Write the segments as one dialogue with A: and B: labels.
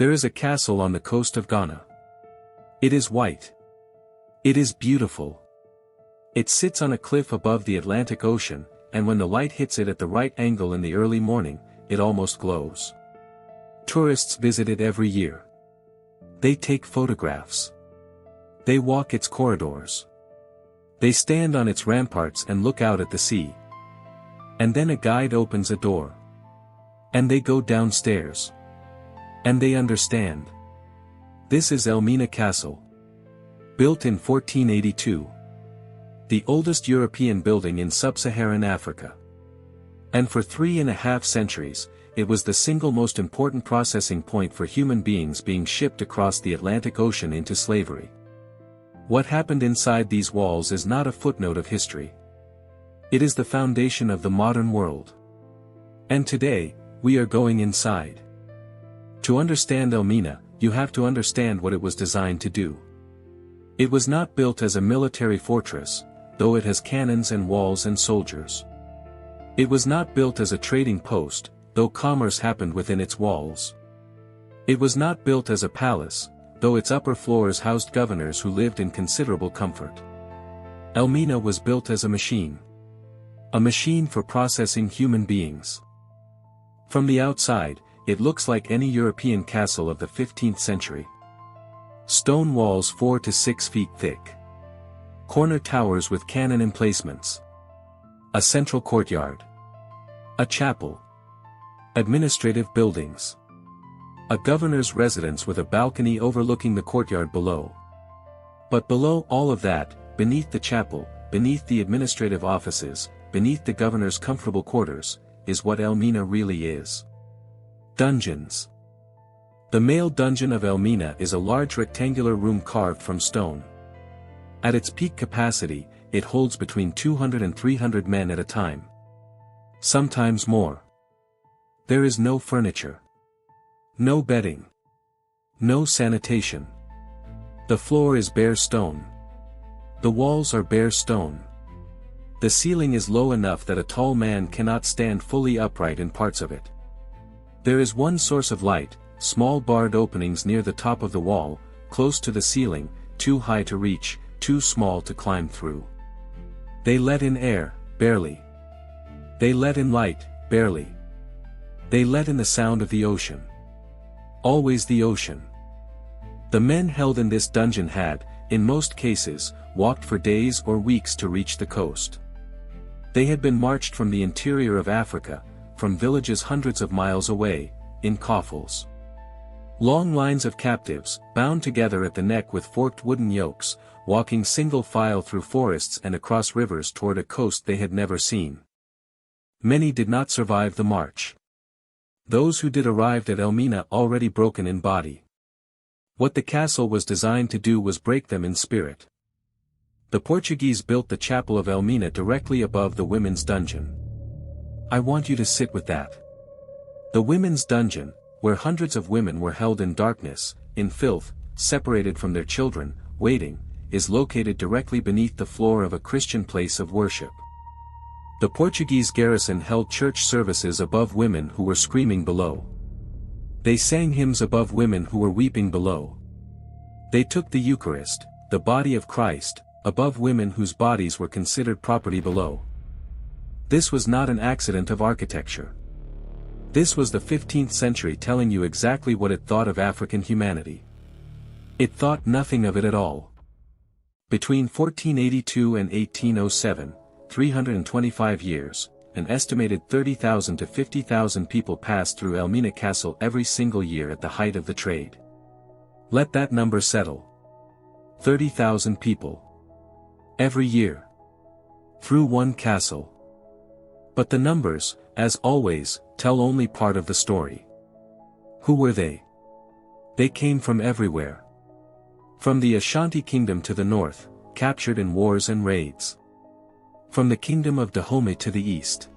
A: There is a castle on the coast of Ghana. It is white. It is beautiful. It sits on a cliff above the Atlantic Ocean, and when the light hits it at the right angle in the early morning, it almost glows. Tourists visit it every year. They take photographs. They walk its corridors. They stand on its ramparts and look out at the sea. And then a guide opens a door. And they go downstairs. And they understand. This is Elmina Castle. Built in 1482. The oldest European building in sub-Saharan Africa. And for 3.5 centuries, it was the single most important processing point for human beings being shipped across the Atlantic Ocean into slavery. What happened inside these walls is not a footnote of history. It is the foundation of the modern world. And today, we are going inside. To understand Elmina, you have to understand what it was designed to do. It was not built as a military fortress, though it has cannons and walls and soldiers. It was not built as a trading post, though commerce happened within its walls. It was not built as a palace, though its upper floors housed governors who lived in considerable comfort. Elmina was built as a machine. A machine for processing human beings. From the outside, it looks like any European castle of the 15th century. Stone walls 4 to 6 feet thick. Corner towers with cannon emplacements. A central courtyard. A chapel. Administrative buildings. A governor's residence with a balcony overlooking the courtyard below. But below all of that, beneath the chapel, beneath the administrative offices, beneath the governor's comfortable quarters, is what Elmina really is. Dungeons. The male dungeon of Elmina is a large rectangular room carved from stone. At its peak capacity, it holds between 200 and 300 men at a time. Sometimes more. There is no furniture. No bedding. No sanitation. The floor is bare stone. The walls are bare stone. The ceiling is low enough that a tall man cannot stand fully upright in parts of it. There is one source of light, small barred openings near the top of the wall, close to the ceiling, too high to reach, too small to climb through. They let in air, barely. They let in light, barely. They let in the sound of the ocean. Always the ocean. The men held in this dungeon had, in most cases, walked for days or weeks to reach the coast. They had been marched from the interior of Africa, from villages hundreds of miles away, in coffles. Long lines of captives, bound together at the neck with forked wooden yokes, walking single file through forests and across rivers toward a coast they had never seen. Many did not survive the march. Those who did arrived at Elmina already broken in body. What the castle was designed to do was break them in spirit. The Portuguese built the chapel of Elmina directly above the women's dungeon. I want you to sit with that. The women's dungeon, where hundreds of women were held in darkness, in filth, separated from their children, waiting, is located directly beneath the floor of a Christian place of worship. The Portuguese garrison held church services above women who were screaming below. They sang hymns above women who were weeping below. They took the Eucharist, the body of Christ, above women whose bodies were considered property below. This was not an accident of architecture. This was the 15th century telling you exactly what it thought of African humanity. It thought nothing of it at all. Between 1482 and 1807, 325 years, an estimated 30,000 to 50,000 people passed through Elmina Castle every single year at the height of the trade. Let that number settle. 30,000 people. Every year. Through one castle. But the numbers, as always, tell only part of the story. Who were they? They came from everywhere. From the Ashanti kingdom to the north, captured in wars and raids. From the kingdom of Dahomey to the east.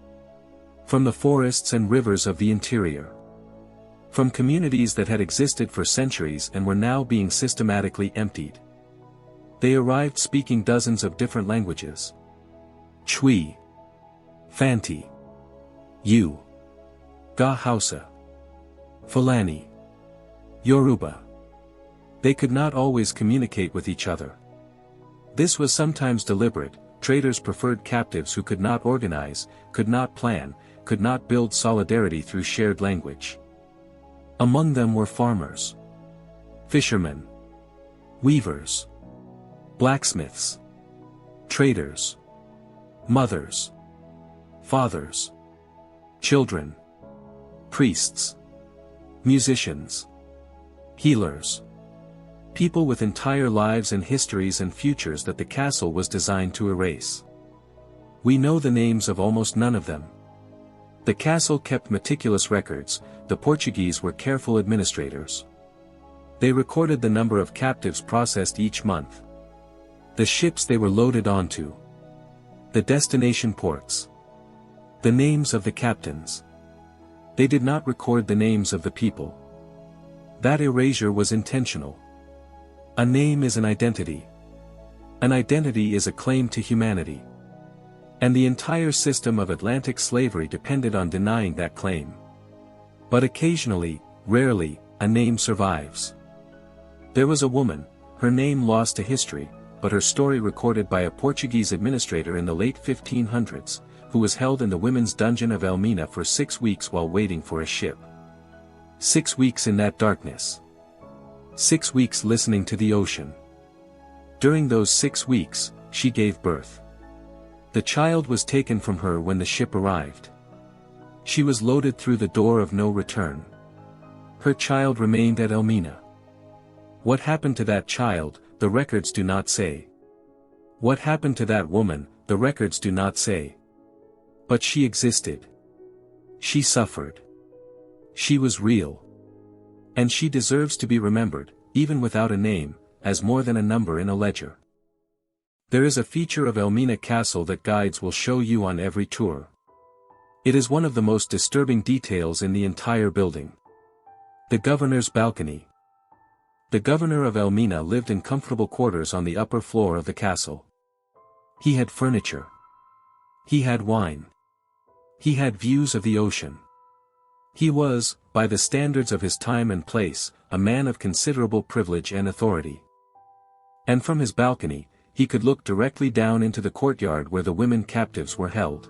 A: From the forests and rivers of the interior. From communities that had existed for centuries and were now being systematically emptied. They arrived speaking dozens of different languages. Chui. Fanti. Yu. Ga Hausa. Fulani. Yoruba. They could not always communicate with each other. This was sometimes deliberate. Traders preferred captives who could not organize, could not plan, could not build solidarity through shared language. Among them were farmers, fishermen, weavers, blacksmiths, traders, mothers, fathers, children, priests, musicians, healers. People with entire lives and histories and futures that the castle was designed to erase. We know the names of almost none of them. The castle kept meticulous records. The Portuguese were careful administrators. They recorded the number of captives processed each month, the ships they were loaded onto, the destination ports, the names of the captains. They did not record the names of the people. That erasure was intentional. A name is an identity. An identity is a claim to humanity. And the entire system of Atlantic slavery depended on denying that claim. But occasionally, rarely, a name survives. There was a woman, her name lost to history, but her story recorded by a Portuguese administrator in the late 1500s, who was held in the women's dungeon of Elmina for 6 weeks while waiting for a ship. 6 weeks in that darkness. 6 weeks listening to the ocean. During those 6 weeks, she gave birth. The child was taken from her when the ship arrived. She was loaded through the door of no return. Her child remained at Elmina. What happened to that child, the records do not say. What happened to that woman, the records do not say. But she existed. She suffered. She was real. And she deserves to be remembered, even without a name, as more than a number in a ledger. There is a feature of Elmina Castle that guides will show you on every tour. It is one of the most disturbing details in the entire building. The governor's balcony. The governor of Elmina lived in comfortable quarters on the upper floor of the castle. He had furniture. He had wine. He had views of the ocean. He was, by the standards of his time and place, a man of considerable privilege and authority. And from his balcony, he could look directly down into the courtyard where the women captives were held.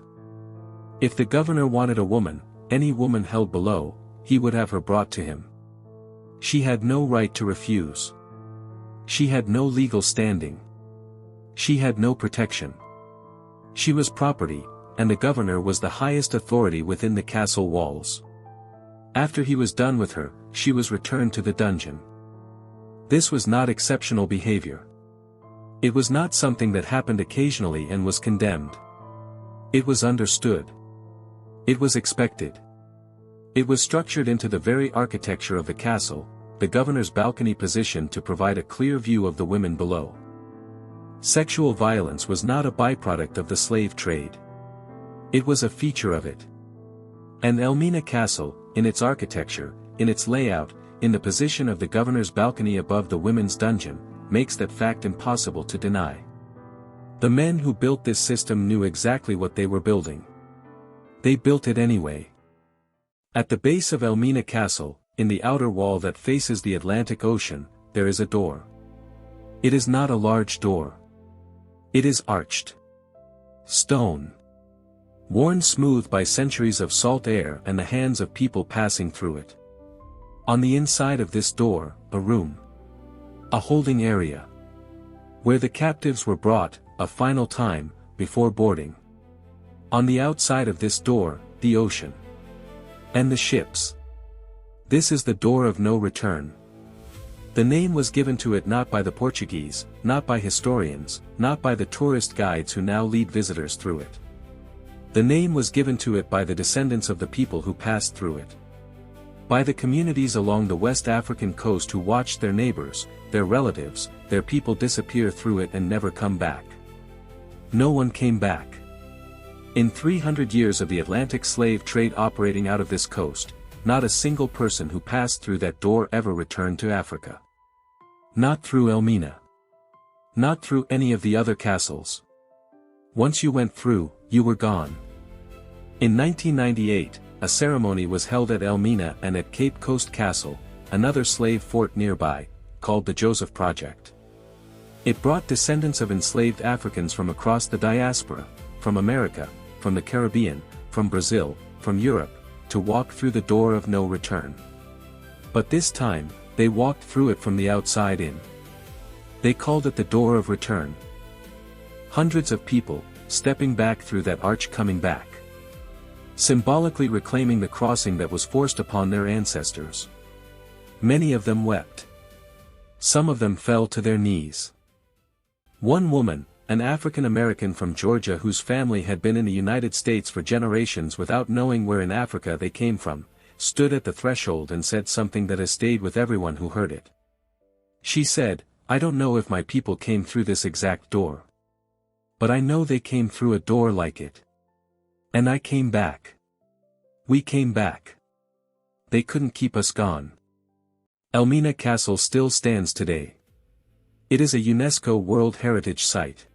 A: If the governor wanted a woman, any woman held below, he would have her brought to him. She had no right to refuse. She had no legal standing. She had no protection. She was property, and the governor was the highest authority within the castle walls. After he was done with her, she was returned to the dungeon. This was not exceptional behavior. It was not something that happened occasionally and was condemned. It was understood. It was expected. It was structured into the very architecture of the castle, the governor's balcony position to provide a clear view of the women below. Sexual violence was not a byproduct of the slave trade. It was a feature of it. And Elmina Castle, in its architecture, in its layout, in the position of the governor's balcony above the women's dungeon, makes that fact impossible to deny. The men who built this system knew exactly what they were building. They built it anyway. At the base of Elmina Castle, in the outer wall that faces the Atlantic Ocean, there is a door. It is not a large door. It is arched. Stone. Worn smooth by centuries of salt air and the hands of people passing through it. On the inside of this door, a room. A holding area. Where the captives were brought, a final time, before boarding. On the outside of this door, the ocean. And the ships. This is the door of no return. The name was given to it not by the Portuguese, not by historians, not by the tourist guides who now lead visitors through it. The name was given to it by the descendants of the people who passed through it. By the communities along the West African coast who watched their neighbors, their relatives, their people disappear through it and never come back. No one came back. In 300 years of the Atlantic slave trade operating out of this coast, not a single person who passed through that door ever returned to Africa. Not through Elmina. Not through any of the other castles. Once you went through, you were gone. In 1998, a ceremony was held at Elmina and at Cape Coast Castle, another slave fort nearby, called the Joseph Project. It brought descendants of enslaved Africans from across the diaspora, from America, from the Caribbean, from Brazil, from Europe, to walk through the door of no return. But this time, they walked through it from the outside in. They called it the door of return. Hundreds of people, stepping back through that arch coming back. Symbolically reclaiming the crossing that was forced upon their ancestors. Many of them wept. Some of them fell to their knees. One woman, an African American from Georgia whose family had been in the United States for generations without knowing where in Africa they came from, stood at the threshold and said something that has stayed with everyone who heard it. She said, "I don't know if my people came through this exact door. But I know they came through a door like it. And I came back. We came back. They couldn't keep us gone." Elmina Castle still stands today. It is a UNESCO World Heritage Site.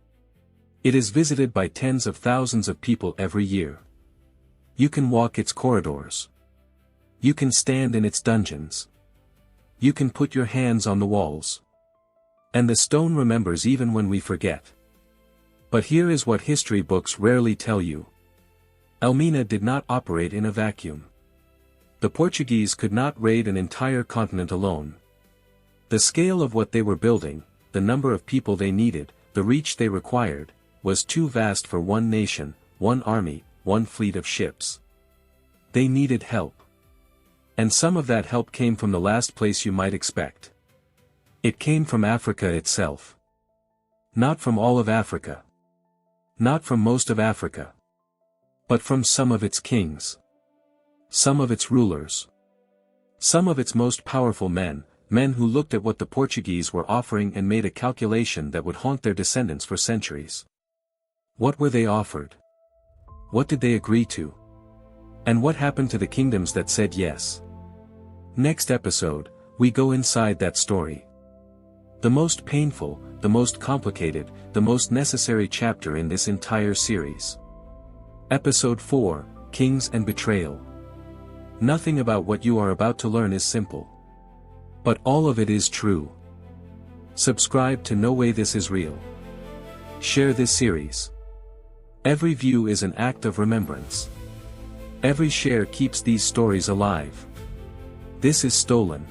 A: It is visited by tens of thousands of people every year. You can walk its corridors. You can stand in its dungeons. You can put your hands on the walls. And the stone remembers even when we forget. But here is what history books rarely tell you. Elmina did not operate in a vacuum. The Portuguese could not raid an entire continent alone. The scale of what they were building, the number of people they needed, the reach they required, was too vast for one nation, one army, one fleet of ships. They needed help. And some of that help came from the last place you might expect. It came from Africa itself. Not from all of Africa. Not from most of Africa. But from some of its kings. Some of its rulers. Some of its most powerful men, men who looked at what the Portuguese were offering and made a calculation that would haunt their descendants for centuries. What were they offered? What did they agree to? And what happened to the kingdoms that said yes? Next episode, we go inside that story. The most painful, the most complicated, the most necessary chapter in this entire series. Episode 4, Kings and Betrayal. Nothing about what you are about to learn is simple. But all of it is true. Subscribe to No Way This Is Real. Share this series. Every view is an act of remembrance. Every share keeps these stories alive. This is Stolen.